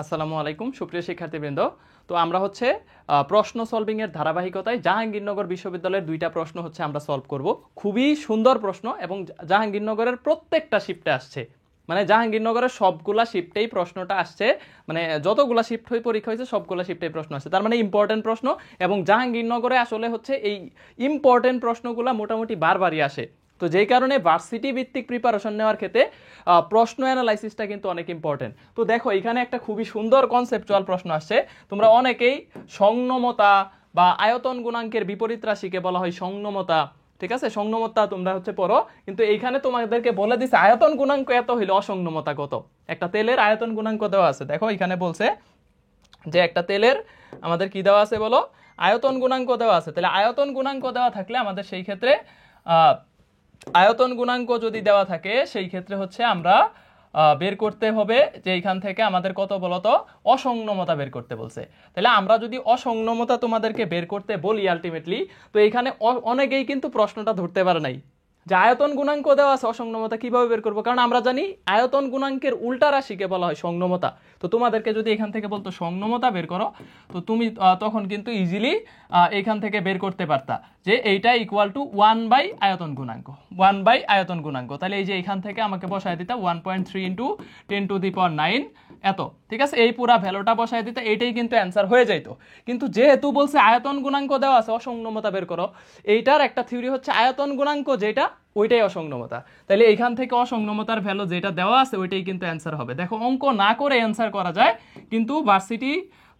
আসসালামু আলাইকুম সুপ্রিয় শিক্ষার্থীবৃন্দ। তো আমরা হচ্ছে প্রশ্ন সলভিং এর ধারাবাহিকতায় জাহাঙ্গীরনগর বিশ্ববিদ্যালয়ের দুইটা প্রশ্ন হচ্ছে আমরা সলভ করব। খুবই সুন্দর প্রশ্ন এবং জাহাঙ্গীরনগরের প্রত্যেকটা শিফটে আসছে, মানে জাহাঙ্গীরনগরের সবগুলা শিফটেই প্রশ্নটা আসছে, মানে যতগুলা শিফট হয়ে পরীক্ষা হয়েছে সবগুলা শিফটেই প্রশ্ন আসছে, তার মানে ইম্পর্টেন্ট প্রশ্ন। এবং জাহাঙ্গীরনগরে আসলে হচ্ছে এই ইম্পর্টেন্ট প্রশ্নগুলা মোটামুটি বারবারই আসে। তো যেই কারণে ভার্সিটি ভিত্তিক প্রিপারেশন নেওয়ার ক্ষেত্রে প্রশ্ন অ্যানালাইসিসটা কিন্তু অনেক ইম্পর্টেন্ট। তো দেখো এখানে একটা খুবই সুন্দর কনসেপচুয়াল প্রশ্ন আসছে। তোমরা অনেকেই সংনমতা বা আয়তন গুণাঙ্কের বিপরীত রাশিকে বলা হয় সংনমতা, ঠিক আছে? সংনমতা তোমরা হচ্ছে পড়ো, কিন্তু এইখানে তোমাদেরকে বলে দিছে আয়তন গুণাঙ্ক এত হইলে অসংনমতা কত। একটা তেলের আয়তন গুণাঙ্ক দেওয়া আছে, দেখো এখানে বলছে যে একটা তেলের আমাদের কি দেওয়া আছে বলো, আয়তন গুণাঙ্ক দেওয়া আছে। তাহলে আয়তন গুণাঙ্ক দেওয়া থাকলে আমাদের সেই ক্ষেত্রে আয়তন গুণাঙ্ক যদি দেওয়া থাকে সেই ক্ষেত্রে হচ্ছে আমরা বের করতে হবে যে এখান থেকে আমাদের কত বলতো, অসংনমতা বের করতে বলছে। তাহলে আমরা যদি অসংনমতা তোমাদেরকে বের করতে বলি আলটিমেটলি, তো এখানে অনেকেই কিন্তু প্রশ্নটা ধরতে পারে নাই যে আয়তন গুণাঙ্ক দেওয়া আছে, অসংনমতা কিভাবে বের করবো। কারণ আমরা জানি আয়তন গুণাঙ্কের উল্টা রাশিকে বলা হয় সংনমতা। তো তোমাদেরকে যদি এখান থেকে বলতো সংনমতা বের করো, তো তুমি তখন কিন্তু ইজিলি এখান থেকে বের করতে পারতা যে এইটা ইকুয়াল টু 1 বাই আয়তন গুণাঙ্ক, 1 বাই আয়তন গুণাঙ্ক। তাহলে এই যে এখান থেকে আমাকে বসায় দিতা 1.3 ইন্টু 10⁹ এত, ঠিক আছে? এই পুরা ভ্যালুটা বসায় দিতে এইটাই কিন্তু অ্যান্সার হয়ে যাইতো। কিন্তু যেহেতু বলছে আয়তন গুণাঙ্ক দেওয়া আছে, অসংনমতা বের করো, এইটার একটা থিওরি হচ্ছে আয়তন গুণাঙ্ক যেটা ওইটাই অসংনমতা। তাহলে এইখান থেকে অসংনমতার ভ্যালু যেটা দেওয়া আছে ওইটাই কিন্তু অ্যান্সার হবে। দেখো অঙ্ক না করে অ্যান্সার করা যায়, কিন্তু ভার্সিটি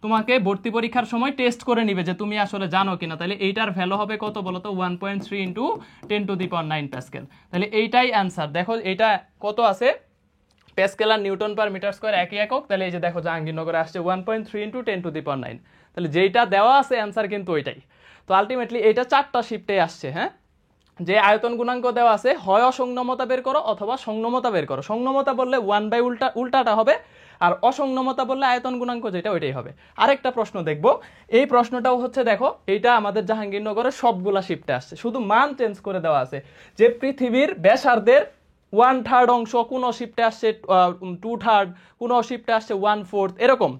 তোমাকে ভর্তি পরীক্ষার সময় টেস্ট করে নিবে যে তুমি আসলে জানো কিনা। তাহলে এইটার ভ্যালু হবে কত বলতো, 1.3 ইন্টু 10⁹ প্যাসকেল। তাহলে এইটাই অ্যান্সার। দেখো এইটা কত আছে, প্যাসকেল আর নিউটন পার মিটার স্কয়ার একই একক। তাহলে এই যে দেখো জাহাঙ্গীরনগরে আসছে 1.3 ইন্টু 10⁹। তাহলে যেইটা দেওয়া আছে অ্যান্সার কিন্তু ওইটাই। তো আলটিমেটলি এটা 4টা শিফটে আসছে। হ্যাঁ, যে আয়তন গুণাঙ্ক দেওয়া আছে, হয় অসংনমতা বের করো অথবা সংনমতা বের করো। সংনমতা বললে 1 বাই উল্টাটা হবে, আর অসংনমতা বললে আয়তন গুণাঙ্ক যেটা ওইটাই হবে। আরেকটা প্রশ্ন দেখবো, এই প্রশ্নটাও হচ্ছে দেখো এইটা আমাদের জাহাঙ্গীরনগরের সবগুলা শিফটে আসছে, শুধু মান চেঞ্জ করে দেওয়া আছে যে পৃথিবীর ব্যাসার্ধের 1/3 অংশ কোন শিফটে আসছে 2/3, কোন শিফটে আসছে 1/4, এরকম,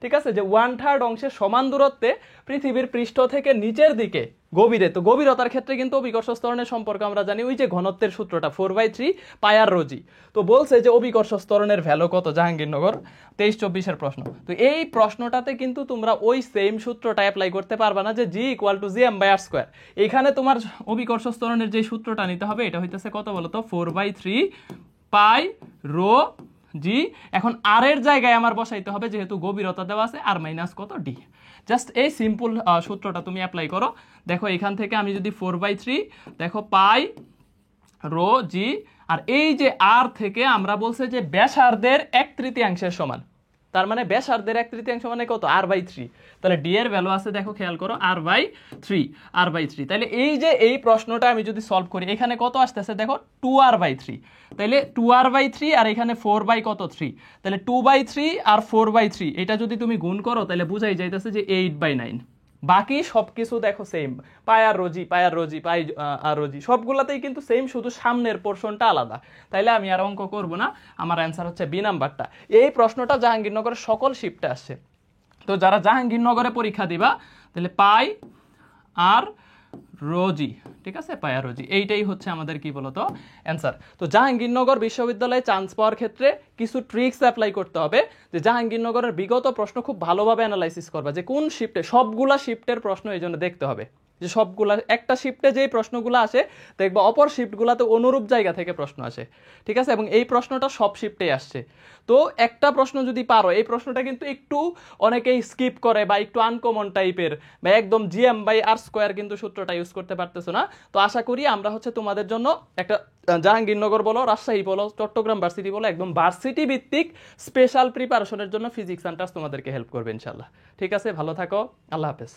ঠিক আছে? যে 1/3 অংশের সমান দূরত্বে পৃথিবীর পৃষ্ঠ থেকে নিচের দিকে গভীরে। তো গভীরতার ক্ষেত্রে কিন্তু অভিকর্ষ ত্বরণের সম্পর্ক আমরা জানি, ওই যে ঘনত্বের সূত্রটা 4/3 পায়ার রোজি। তো বলছে যে অভিকর্ষ ত্বরণের ভ্যালু কত জাহাঙ্গীরনগর 23-24 প্রশ্ন। তো এই প্রশ্নটাতে কিন্তু তোমরা ওই সেম সূত্রটা অ্যাপ্লাই করতে পারবা না যে জি ইকুয়াল টু gm/r²। এখানে তোমার অভিকর্ষ ত্বরণের যে সূত্রটা নিতে হবে এটা হইতেছে কত বলতো, 4/3 পাই রো জি। এখন আর এর জায়গায় আমার বসাইতে হবে, যেহেতু গভীরতা দেওয়া আছে, আর মাইনাস কত ডি। জাস্ট এই সিম্পল সূত্রটা তুমি অ্যাপ্লাই করো। দেখো এখান থেকে আমি যদি 4/3 দেখো পাই রো জি, আর এই যে আর থেকে আমরা বলছে যে ব্যাসার্ধের 1/3 সমান, তার মানে ব্যাসার্ধের 1/3 মানে কত, r/3। তাহলে ডি এর ভ্যালু আছে, দেখো খেয়াল করো, r/3। তাহলে এই যে এই প্রশ্নটা আমি যদি সলভ করি, এখানে কত আসতেছে দেখো 2r/3। তাহলে 2r/3 আর এখানে 4/3, তাহলে 2/3 আর 4/3 এটা যদি তুমি গুণ করো তাহলে বুঝাই যাইতেছে যে 8/9। বাকি সবকিছু দেখো সেম, পাই আর রোজি পাই আর রোজি সবগুলাতেই কিন্তু সেম, শুধু সামনের পোর্শনটা আলাদা। তাইলে আমি আর অঙ্ক করব না, আমার অ্যান্সার হচ্ছে বি নাম্বারটা। এই প্রশ্নটা জাহাঙ্গীরনগরের সকল শিফটে আসছে। তো যারা জাহাঙ্গীরনগরে পরীক্ষা দিবা তাহলে পাই আর রোজি, ঠিক আছে, পাই আর রোজি, এইটাই হচ্ছে আমাদের কি বলতো অ্যান্সার। তো জাহাঙ্গীরনগর বিশ্ববিদ্যালয়ে চান্স পাওয়ার ক্ষেত্রে কিছু ট্রিক্স অ্যাপ্লাই করতে হবে, যে জাহাঙ্গীরনগরের বিগত প্রশ্ন খুব ভালোভাবে অ্যানালাইসিস করবা, যে কোন শিফটে, সবগুলা শিফটের প্রশ্ন এই জন্য দেখতে হবে যে সবগুলা একটা শিফটে যেই প্রশ্নগুলো আসে দেখবা অপর শিফটগুলোতে অনুরূপ জায়গা থেকে প্রশ্ন আসে, ঠিক আছে? এবং এই প্রশ্নটা সব শিফটেই আসছে। তো একটা প্রশ্ন যদি পারো, এই প্রশ্নটা কিন্তু একটু অনেকেই স্কিপ করে বা একটু আনকমন টাইপের, বা একদম gm/r² কিন্তু সূত্রটা ইউজ করতে পারতেছো না। তো আশা করি আমরা হচ্ছে তোমাদের জন্য একটা জাহাঙ্গীরনগর বলো, রাজশাহী বলো, চট্টগ্রাম ভার্সিটি বলো, একদম ভার্সিটি ভিত্তিক স্পেশাল প্রিপারেশনের জন্য ফিজিক্স সেন্টার তোমাদেরকে হেল্প করবে ইনশাল্লাহ। ঠিক আছে, ভালো থাকো, আল্লাহ হাফেজ।